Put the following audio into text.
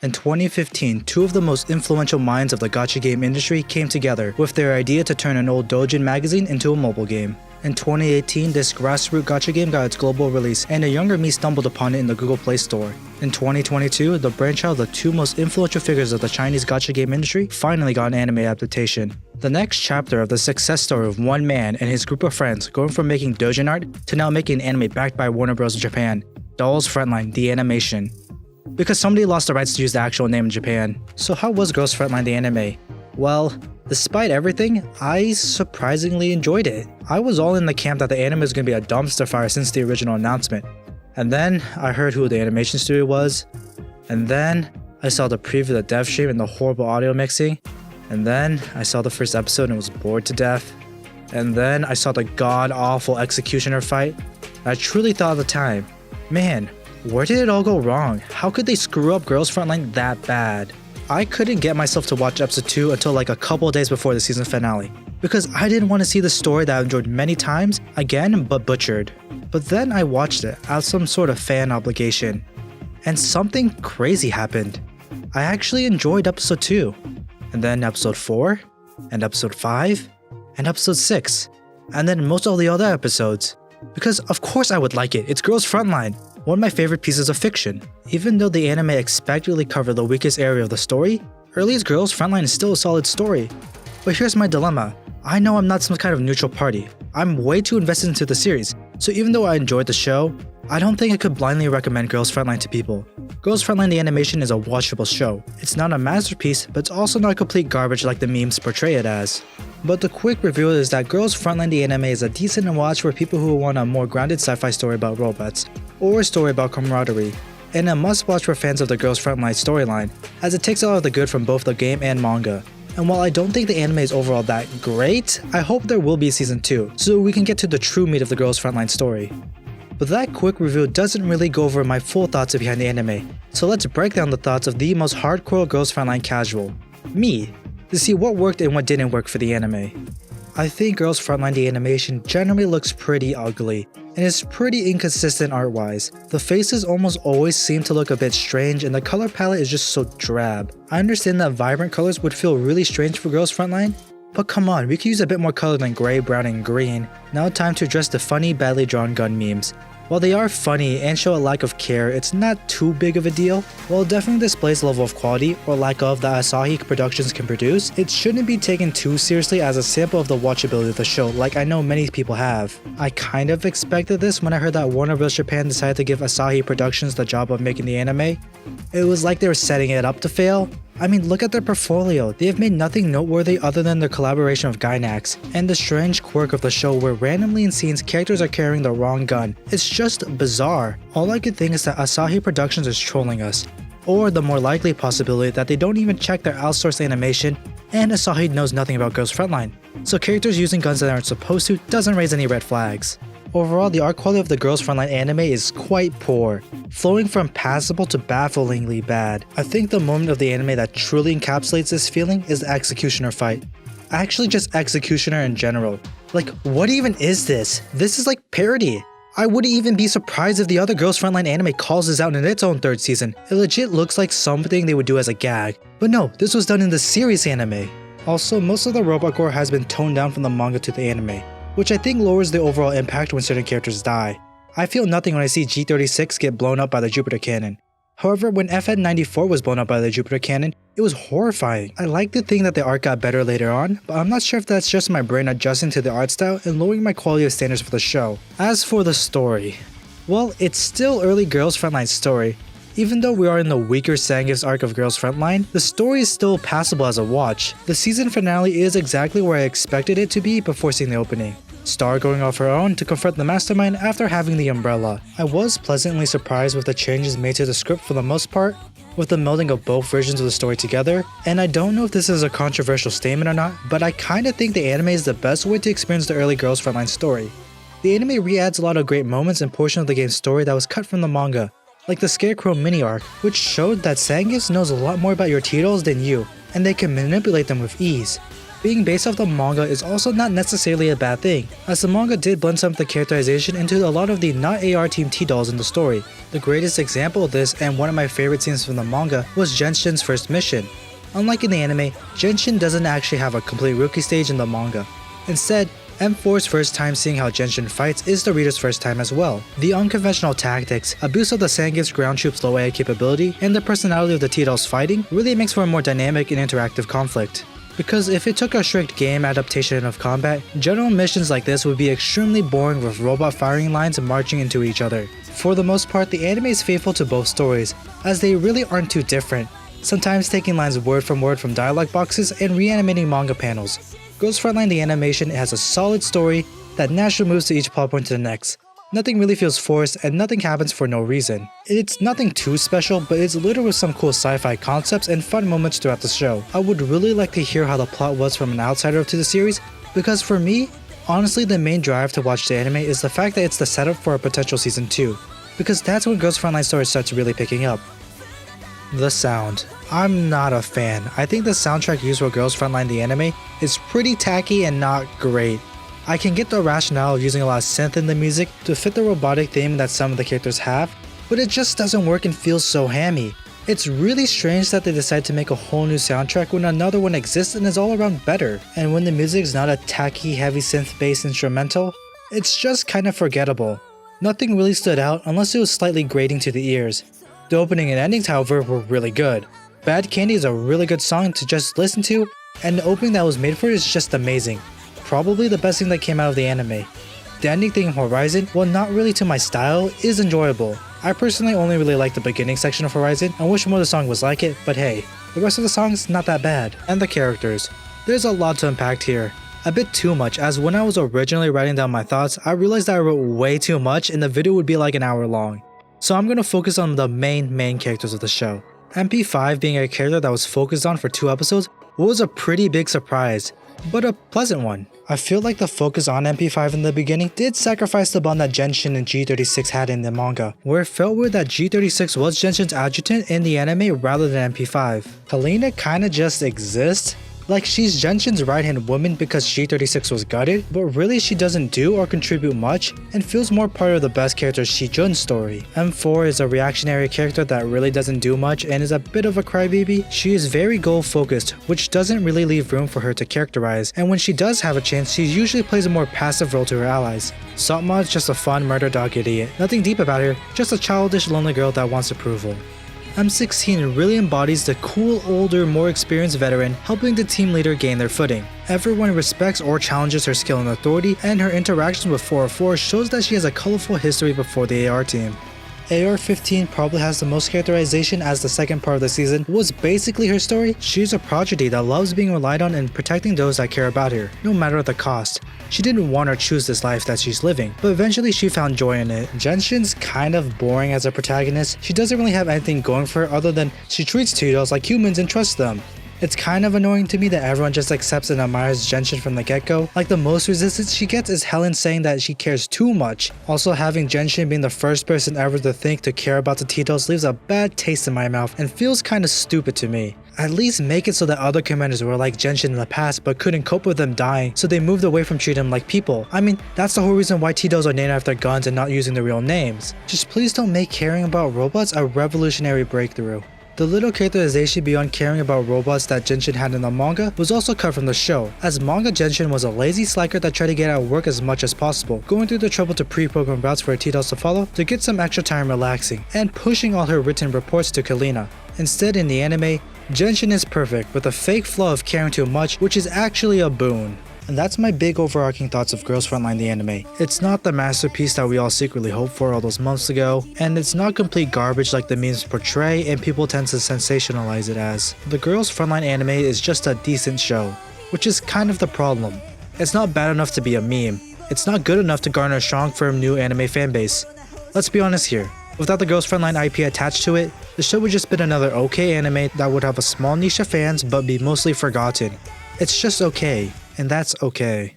In 2015, two of the most influential minds of the gacha game industry came together with their idea to turn an old doujin magazine into a mobile game. In 2018, this grassroots gacha game got its global release, and a younger me stumbled upon it in the Google Play Store. In 2022, the brainchild of the two most influential figures of the Chinese gacha game industry finally got an anime adaptation. The next chapter of the success story of one man and his group of friends going from making doujin art to now making an anime backed by Warner Bros. Japan, Girls Frontline, the animation. Because somebody lost the rights to use the actual name in Japan. So how was Girls Frontline the anime? Well, despite everything, I surprisingly enjoyed it. I was all in the camp that the anime was going to be a dumpster fire since the original announcement. And then I heard who the animation studio was. And then I saw the preview of the dev stream and the horrible audio mixing. And then I saw the first episode and was bored to death. And then I saw the god-awful executioner fight. I truly thought at the time, man, where did it all go wrong? How could they screw up Girls Frontline that bad? I couldn't get myself to watch episode 2 until like a couple days before the season finale, because I didn't want to see the story that I've enjoyed many times again but butchered. But then I watched it as some sort of fan obligation, and something crazy happened. I actually enjoyed episode 2, and then episode 4, and episode 5, and episode 6, and then most of the other episodes. Because of course I would like it, it's Girls Frontline, one of my favorite pieces of fiction. Even though the anime expectedly covered the weakest area of the story, earliest Girls Frontline is still a solid story. But here's my dilemma. I know I'm not some kind of neutral party. I'm way too invested into the series, so even though I enjoyed the show, I don't think I could blindly recommend Girls Frontline to people. Girls Frontline the animation is a watchable show. It's not a masterpiece, but it's also not complete garbage like the memes portray it as. But the quick review is that Girls Frontline the anime is a decent watch for people who want a more grounded sci-fi story about robots, or a story about camaraderie, and a must-watch for fans of the Girls Frontline storyline, as it takes a lot of the good from both the game and manga. And while I don't think the anime is overall that great, I hope there will be a season 2, so we can get to the true meat of the Girls Frontline story. But that quick review doesn't really go over my full thoughts behind the anime, so let's break down the thoughts of the most hardcore Girls Frontline casual, me, to see what worked and what didn't work for the anime. I think Girls Frontline the animation generally looks pretty ugly, and is pretty inconsistent art-wise. The faces almost always seem to look a bit strange and the color palette is just so drab. I understand that vibrant colors would feel really strange for Girls Frontline, but come on, we could use a bit more color than gray, brown, and green. Now time to address the funny, badly drawn gun memes. While they are funny and show a lack of care, it's not too big of a deal. While it definitely displays the level of quality or lack of that Asahi Productions can produce, it shouldn't be taken too seriously as a sample of the watchability of the show like I know many people have. I kind of expected this when I heard that Warner Bros. Japan decided to give Asahi Productions the job of making the anime. It was like they were setting it up to fail. I mean, look at their portfolio. They have made nothing noteworthy other than their collaboration with Gainax, and the strange quirk of the show where randomly in scenes characters are carrying the wrong gun. It's just bizarre. All I could think is that Asahi Productions is trolling us, or the more likely possibility that they don't even check their outsourced animation and Asahi knows nothing about Girls Frontline, so characters using guns that aren't supposed to doesn't raise any red flags. Overall, the art quality of the Girls Frontline anime is quite poor, flowing from passable to bafflingly bad. I think the moment of the anime that truly encapsulates this feeling is the Executioner fight. Actually just Executioner in general. Like, what even is this? This is like parody. I wouldn't even be surprised if the other Girls Frontline anime calls this out in its own third season. It legit looks like something they would do as a gag. But no, this was done in the series anime. Also, most of the robot gore has been toned down from the manga to the anime, which I think lowers the overall impact when certain characters die. I feel nothing when I see G36 get blown up by the Jupiter cannon. However, when FN94 was blown up by the Jupiter cannon, it was horrifying. I like to think that the art got better later on, but I'm not sure if that's just my brain adjusting to the art style and lowering my quality of standards for the show. As for the story, well, it's still early Girls Frontline story. Even though we are in the weaker Zangief's arc of Girls Frontline, the story is still passable as a watch. The season finale is exactly where I expected it to be before seeing the opening. Star going off her own to confront the mastermind after having the umbrella. I was pleasantly surprised with the changes made to the script for the most part, with the melding of both versions of the story together, and I don't know if this is a controversial statement or not, but I kinda think the anime is the best way to experience the early Girls Frontline story. The anime re-adds a lot of great moments and portions of the game's story that was cut from the manga, like the Scarecrow mini-arc, which showed that Zangief knows a lot more about your Titles than you, and they can manipulate them with ease. Being based off the manga is also not necessarily a bad thing, as the manga did blend some of the characterization into a lot of the not AR Team T-dolls in the story. The greatest example of this, and one of my favorite scenes from the manga, was Genshin's first mission. Unlike in the anime, Genshin doesn't actually have a complete rookie stage in the manga. Instead, M4's first time seeing how Genshin fights is the reader's first time as well. The unconventional tactics, abuse of the Sangif's ground troops' low AI capability, and the personality of the T-dolls fighting really makes for a more dynamic and interactive conflict. Because if it took a strict game adaptation of combat, general missions like this would be extremely boring with robot firing lines marching into each other. For the most part, the anime is faithful to both stories, as they really aren't too different, sometimes taking lines word from dialogue boxes and reanimating manga panels. Girls Frontline the animation has a solid story that naturally moves to each plot point to the next. Nothing really feels forced and nothing happens for no reason. It's nothing too special, but it's littered with some cool sci-fi concepts and fun moments throughout the show. I would really like to hear how the plot was from an outsider to the series, because for me, honestly the main drive to watch the anime is the fact that it's the setup for a potential season 2, because that's when Girls Frontline story starts really picking up. The sound. I'm not a fan. I think the soundtrack used for Girls Frontline the anime is pretty tacky and not great. I can get the rationale of using a lot of synth in the music to fit the robotic theme that some of the characters have, but it just doesn't work and feels so hammy. It's really strange that they decide to make a whole new soundtrack when another one exists and is all around better, and when the music is not a tacky heavy synth based instrumental, it's just kinda forgettable. Nothing really stood out unless it was slightly grating to the ears. The opening and endings, however, were really good. Bad Candy is a really good song to just listen to, and the opening that was made for it is just amazing. Probably the best thing that came out of the anime. The ending theme Horizon, while not really to my style, is enjoyable. I personally only really like the beginning section of Horizon and wish more of the song was like it, but hey, the rest of the song's not that bad. And the characters. There's a lot to unpack here. A bit too much, as when I was originally writing down my thoughts, I realized that I wrote way too much and the video would be like an hour long. So I'm gonna focus on the main characters of the show. MP5 being a character that was focused on for 2 episodes was a pretty big surprise, but a pleasant one. I feel like the focus on MP5 in the beginning did sacrifice the bond that Genshin and G36 had in the manga, where it felt weird that G36 was Genshin's adjutant in the anime rather than MP5. Helena kinda just exists. Like, she's Genshin's right-hand woman because G36 was gutted, but really she doesn't do or contribute much and feels more part of the best character Shi-Jun's story. M4 is a reactionary character that really doesn't do much and is a bit of a crybaby. She is very goal-focused, which doesn't really leave room for her to characterize, and when she does have a chance, she usually plays a more passive role to her allies. Sopma's just a fun murder dog idiot. Nothing deep about her, just a childish lonely girl that wants approval. M16 really embodies the cool, older, more experienced veteran helping the team leader gain their footing. Everyone respects or challenges her skill and authority, and her interactions with 404 shows that she has a colorful history before the AR team. AR-15 probably has the most characterization, as the second part of the season was basically her story. She's a prodigy that loves being relied on and protecting those that care about her, no matter the cost. She didn't want or choose this life that she's living, but eventually she found joy in it. Genshin's kind of boring as a protagonist. She doesn't really have anything going for her other than she treats T-dolls like humans and trusts them. It's kind of annoying to me that everyone just accepts and admires Genshin from the get-go. Like, the most resistance she gets is Helen saying that she cares too much. Also, having Genshin being the first person ever to think to care about the T-dolls leaves a bad taste in my mouth and feels kind of stupid to me. At least make it so that other commanders were like Genshin in the past but couldn't cope with them dying, so they moved away from treating them like people. I mean, that's the whole reason why T-dolls are named after guns and not using their real names. Just please don't make caring about robots a revolutionary breakthrough. The little characterization beyond caring about robots that Genshin had in the manga was also cut from the show, as manga Genshin was a lazy slacker that tried to get out of work as much as possible, going through the trouble to pre-program routes for her T-dolls to follow to get some extra time relaxing, and pushing all her written reports to Kalina. Instead, in the anime, Genshin is perfect with a fake flaw of caring too much, which is actually a boon. And that's my big overarching thoughts of Girls Frontline the anime. It's not the masterpiece that we all secretly hoped for all those months ago, and it's not complete garbage like the memes portray and people tend to sensationalize it as. The Girls Frontline anime is just a decent show, which is kind of the problem. It's not bad enough to be a meme. It's not good enough to garner a strong, firm new anime fanbase. Let's be honest here. Without the Girls Frontline IP attached to it, the show would just been another okay anime that would have a small niche of fans but be mostly forgotten. It's just okay, and that's okay.